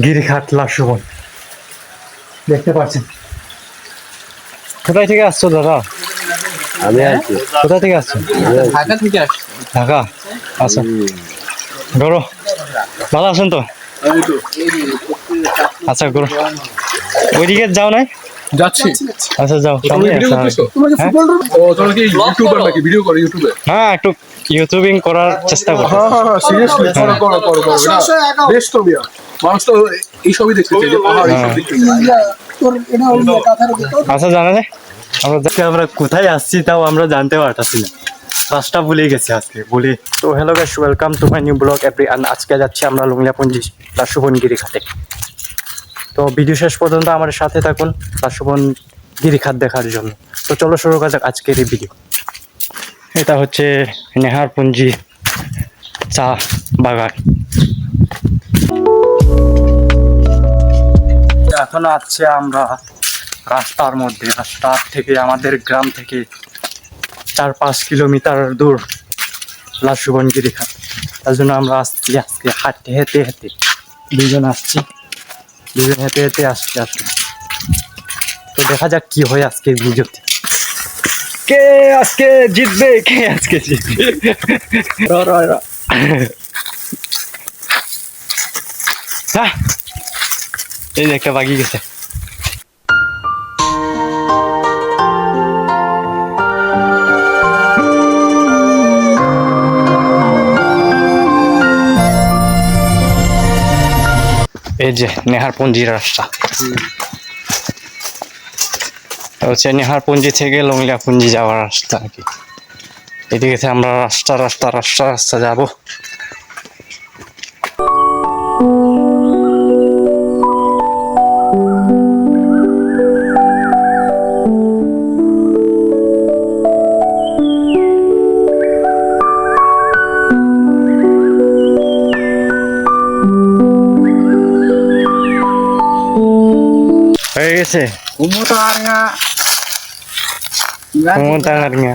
গিরিখাত লাশুবন দেখতে পাচ্ছেন। কোথায় থেকে আসছো দাদা? আমি আছি কোথা থেকে আসছো? ঢাকা থেকে আসছি। ঢাকা। আচ্ছা গরো, ভালো আছেন তো? আচ্ছা গরো, ওইদিকে যাও নাই? যাচ্ছি। আচ্ছা যাও, তুমি সামনে ভিডিও আছে করতেছো? হ্যাঁ? ও তোমরা কি ইউটিউবার নাকি? ভিডিও করো ইউটিউবে? হ্যাঁ একটু ইউটিউবিং করার চেষ্টা করো। হ্যাঁ সিরিয়াসলি করো করো করো করো না বেশ তো মিয়া মানুষ তো এইসবই দেখতে চাই যে পাহাড় এইসব দেখতে চাই। আচ্ছা জানা যায় আমরা কোথায় আসছি তাও আমরা জানতে পারতাছি না, রাস্তা ভুলে গেছি আজকে বলি। তো hello guys, welcome to my new blog everyone. আজকে যাচ্ছি আমরা লংলিয়াপুঞ্জি লাশুবন গিরিখাতে। তো ভিডিও শেষ পর্যন্ত আমার সাথে থাকুন লাশুবন গিরিখাত দেখার জন্য। তো চলো শুরু করা যাক আজকের এই ভিডিও। এটা হচ্ছে নেহারপুঞ্জি চা বাগান। এখন আছে আমরা রাস্তার মধ্যে, রাস্তার থেকে আমাদের গ্রাম থেকে 4-5 কিলোমিটার দূর লাশুবন গিরিখাত। তার জন্য আমরা আসছি আজকে হাঁটতে হেঁটে হেঁটে, দুজন আসছি, দুজন হেঁটে হেঁটে আসছি আসলে। তো দেখা যাক কি হয় আজকের ভিডিওতে, কে আজকে জিতবে, কে আজকে জিতবে। হ্যাঁ এই যে একটা বাগি গেছে। এই যে নেহারপুঞ্জির রাস্তা, হচ্ছে নেহারপুঞ্জি থেকে লংলিয়াপুঞ্জি যাওয়ার রাস্তা আর কি। এদিকে আমরা রাস্তা রাস্তা রাস্তা রাস্তা যাবো। হয়ে গেছে Umutar nga. pumunta nga rin nga।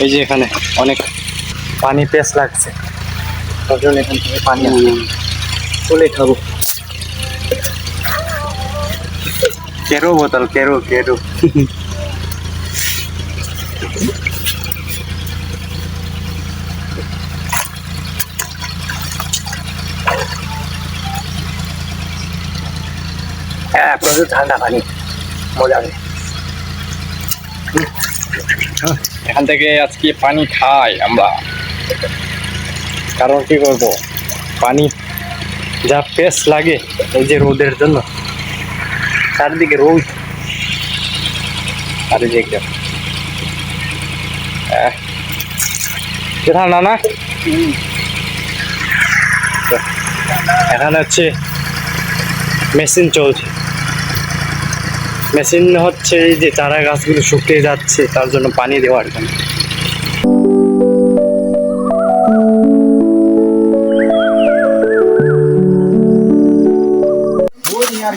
এই যে এখানে অনেক পানি পেস লাগছে, তার জন্য এখান থেকে পানি তুলে খাবো। কেরো বোতল, কেরো কেরো। হ্যাঁ প্রচুর ঠান্ডা পানি, মজা হবে। এখান থেকে আজকে পানি খাই আমরা, কারণ কি করবো, পানি যা পেস লাগে এই যে রোদের জন্য, চারদিকে রোদ। আরে দেখবে ঠান্ডা না। এখানে হচ্ছে মেশিন চলছে, মেশিন হচ্ছে এই যে চারা গাছগুলো শুকিয়ে যাচ্ছে তার জন্য পানি দেওয়ার জন্য।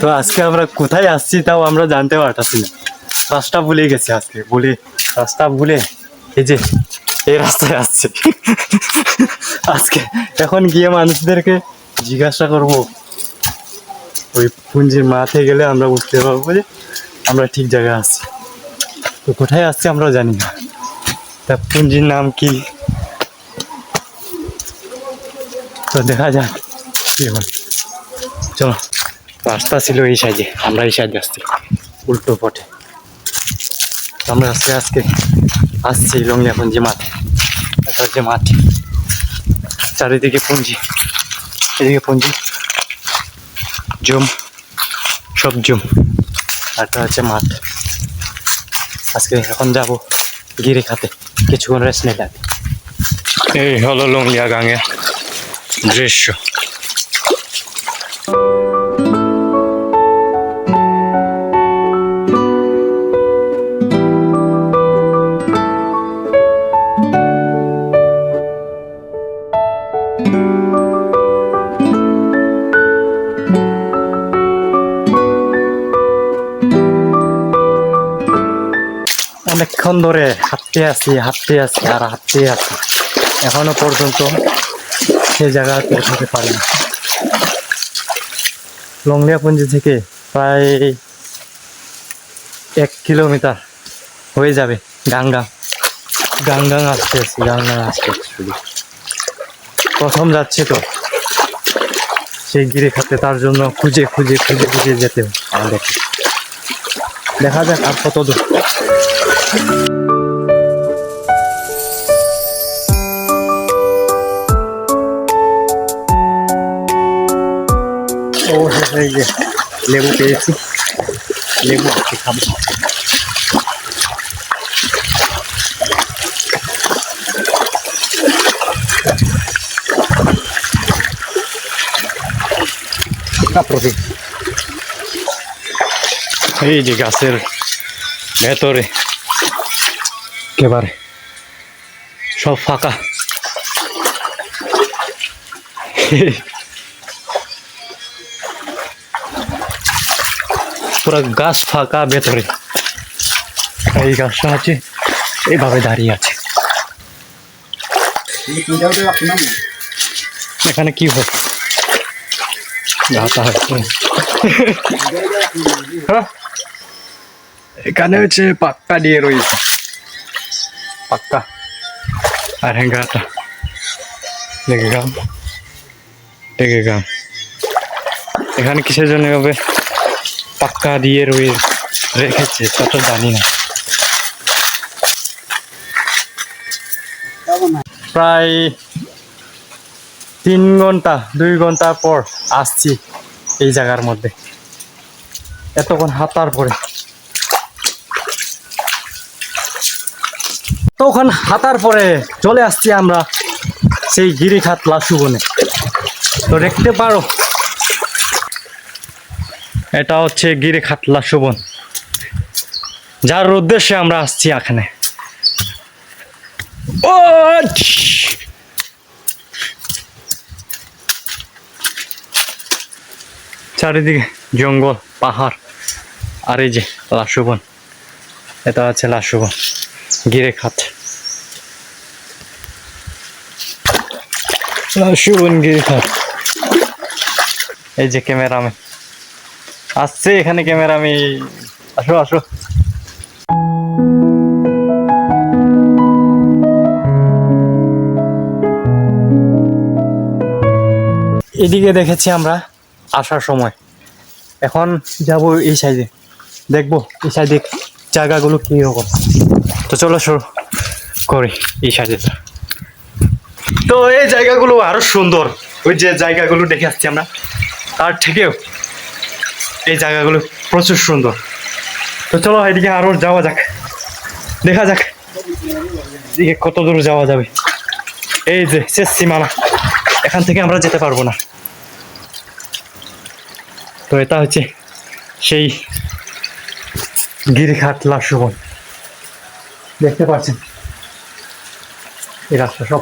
তো আজকে আমরা কোথায় আসছি তাও আমরা জানতে পারতাছি না, রাস্তা ভুলে গেছি আজকে বলে, রাস্তা ভুলে এই যে এই রাস্তায় আসছে। আজকে এখন গিয়ে মানুষদেরকে জিজ্ঞাসা করব, ওই পুঞ্জির মাঠে গেলে আমরা বুঝতে পারবো যে আমরা ঠিক জায়গায় আছি। তো কোথায় আসছি আমরা জানি না, তা পুঞ্জির নাম কি, তো দেখা যাক কি হয়। চলো, রাস্তা ছিল এই সাইডে, আমরা এই সাইডে আসছি উল্টো পথে। আমরা আজকে আসছি লংলিয়াপুঞ্জি মাঠে। এটা হচ্ছে মাঠ, চারিদিকে পুঞ্জি, এদিকে পুঞ্জি, জুম, সব জুম, একটা হচ্ছে মাঠ। আজকে এখন যাব গিরিখাতে, কিছুক্ষণ রেস্ট নিতে। এই হলো লংলিয়া গাঙের দৃশ্য। অনেকক্ষণ ধরে হাঁটতে আছি আর হাঁটতে আছি, এখনো পর্যন্ত সেই জায়গায় পৌঁছাতে পারি না। লংলিয়াপুঞ্জি থেকে প্রায় 1 কিলোমিটার হয়ে যাবে। গাঙ্গাং আসতে আছি শুধু প্রথম যাচ্ছে তো সেই গিরে খাতে, তার জন্য খুঁজে যেতে হবে আমাদেরকে। দেখা যাক আর কত দূর। ও এই যে লেবু পেয়েছি, লেবু খাবো। এই যে গাছের ভেতরে একেবারে সব ফাঁকা। পুরো গাছ ফাঁকা ভেতরে। এই গাছটা হচ্ছে এইভাবে দাঁড়িয়ে আছে। এখানে কি হয়? এখানে হচ্ছে পাক্কা দিয়ে রয়েছে, পাক্কা। আর হ্যাঁ গাটা দেখে গাম এখানে কিসের জন্য এভাবে পাক্কা দিয়ে রেখেছে তা তো জানি না। প্রায় 2 ঘন্টা পর আসছি এই জায়গার মধ্যে। এতক্ষণ হাঁটার পরে চলে আসছি আমরা সেই গিরিখাত লাসুবনে। তো দেখতে পারো এটা হচ্ছে গিরিখাত লাসুবন, যার উদ্দেশ্যে আমরা আসছি এখানে। ও চারিদিকে জঙ্গল, পাহাড়, আর এই যে লাসুবন। এটা আছে লাসুবন গিরিখাত, লাসুবন গিরিখাত। এই যে ক্যামেরাম্যান আসছে এখানে, আসো আসো। এদিকে দেখেছি আমরা আসার সময়, এখন যাব এই সাইডে, দেখবো এই সাইডে জায়গাগুলো কি রকম। তো চলো শুরু করি এই সাইডে। তো এই জায়গাগুলো আরো সুন্দর, ওই যে জায়গাগুলো দেখে আসছি আমরা তার থেকেও এই জায়গাগুলো প্রচুর সুন্দর। তো চলো এদিকে আরো যাওয়া যাক, দেখা যাক এদিকে কত দূর যাওয়া যাবে। এই যে শেষ সীমানা, এখান থেকে আমরা যেতে পারবো না। তো এটা হচ্ছে সেই গিরিখাত লাসুবন, দেখতে পাচ্ছেন এই রাস্তা সব।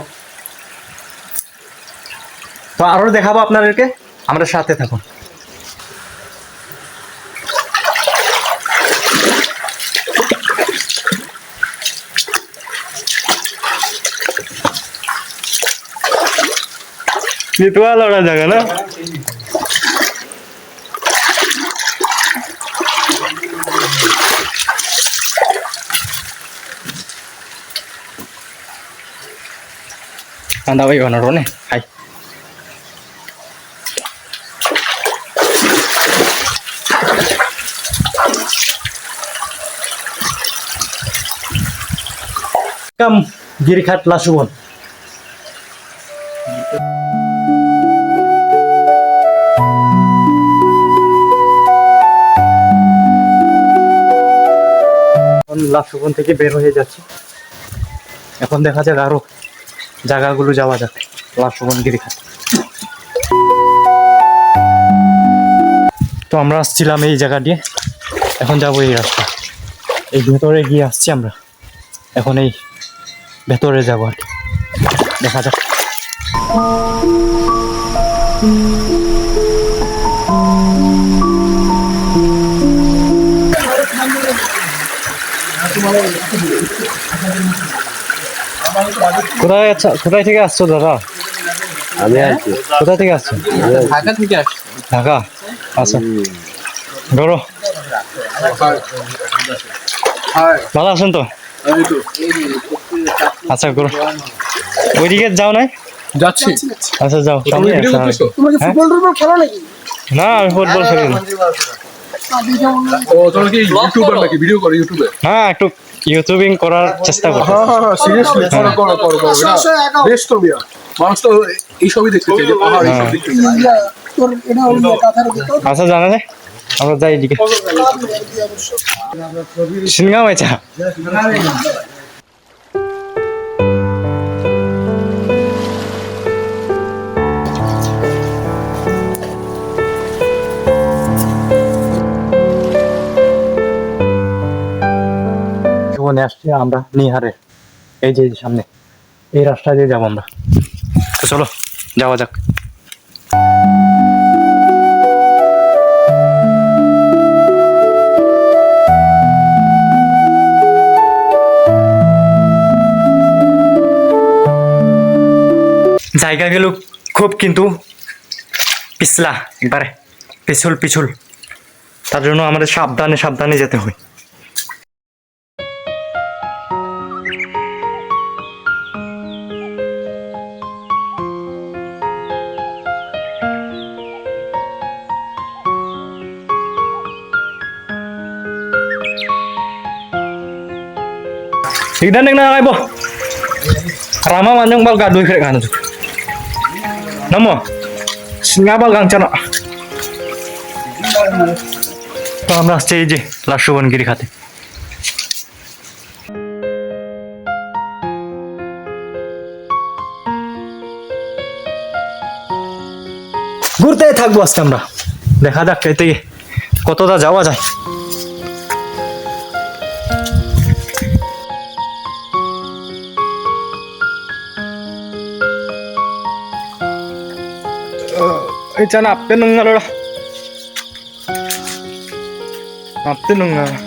তো আরো দেখাবো আপনাদেরকে, আমরা সাথে থাকুন। নিতুয়া লড়া জায়গা না, anda bayi warna rone, hai. Kam Girikat Lassubon. লাসুবন থেকে বের হয়ে যাচ্ছি, এখন দেখা যাক আরো জায়গাগুলো যাওয়া যাক। লাসুবন গিরিখাত। তো আমরা আসছিলাম এই জায়গা দিয়ে, এখন যাবো এই রাস্তা। এই ভেতরে গিয়ে আসছি আমরা, এখন এই ভেতরে যাবো আর কি, দেখা যাক। কোথায় থেকে আসছো দাদা? আমি আছি। কোথা থেকে আসছো? ঢাকা থেকে আসছি। ঢাকা। আচ্ছা, ধরো। হাই ভালো আছেন তো? এই তো আচ্ছা করো। ওইদিকে যাও নাই? যাচ্ছি। আচ্ছা যাও, তুমি সামনে ভিডিও আসো। করতেছো? তোমরা কি হ্যাঁ? ফুটবল টুটবল খেলো নাকি? না, আমি ফুটবল খেলি না। ও তোমরা কি ইউটিউবার নাকি? ভিডিও করো ইউটিউবে? হ্যাঁ, একটু ইউটিউবিং করার চেষ্টা করো। হ্যাঁ সিরিয়াসলি করো করো করো করো এটা বেশ তো বিয়া মানুষ তো এইসবই দেখতে চাই যে পাহাড় এইসব দেখতে চাই তোর এটা হলো কাঁথার ভিতর আচ্ছা জানা যায়, আমরা যাই এদিকে। সিনগা হয়েছে। জীবনে আসছি আমরা নিহারে, এই যে সামনে এই রাস্তা দিয়ে যাবো আমরা। তো চলো যাওয়া যাক। জায়গা গেল খুব কিন্তু পিছলা, একবারে পিছুল পিছুল, তার জন্য আমাদের সাবধানে সাবধানে যেতে হয়। Tignan nang nakakay po. Rama man yung balga doy kaya kanan. Namo. Singa balgang chano. তো আমরা আসছি এই যে লাশবনগিরি খাতে। ঘুরতে থাকবো আজকে আমরা, দেখা যাক এতে কতটা যাওয়া যায়। Ay, cana, pinunga lola. Pinunga.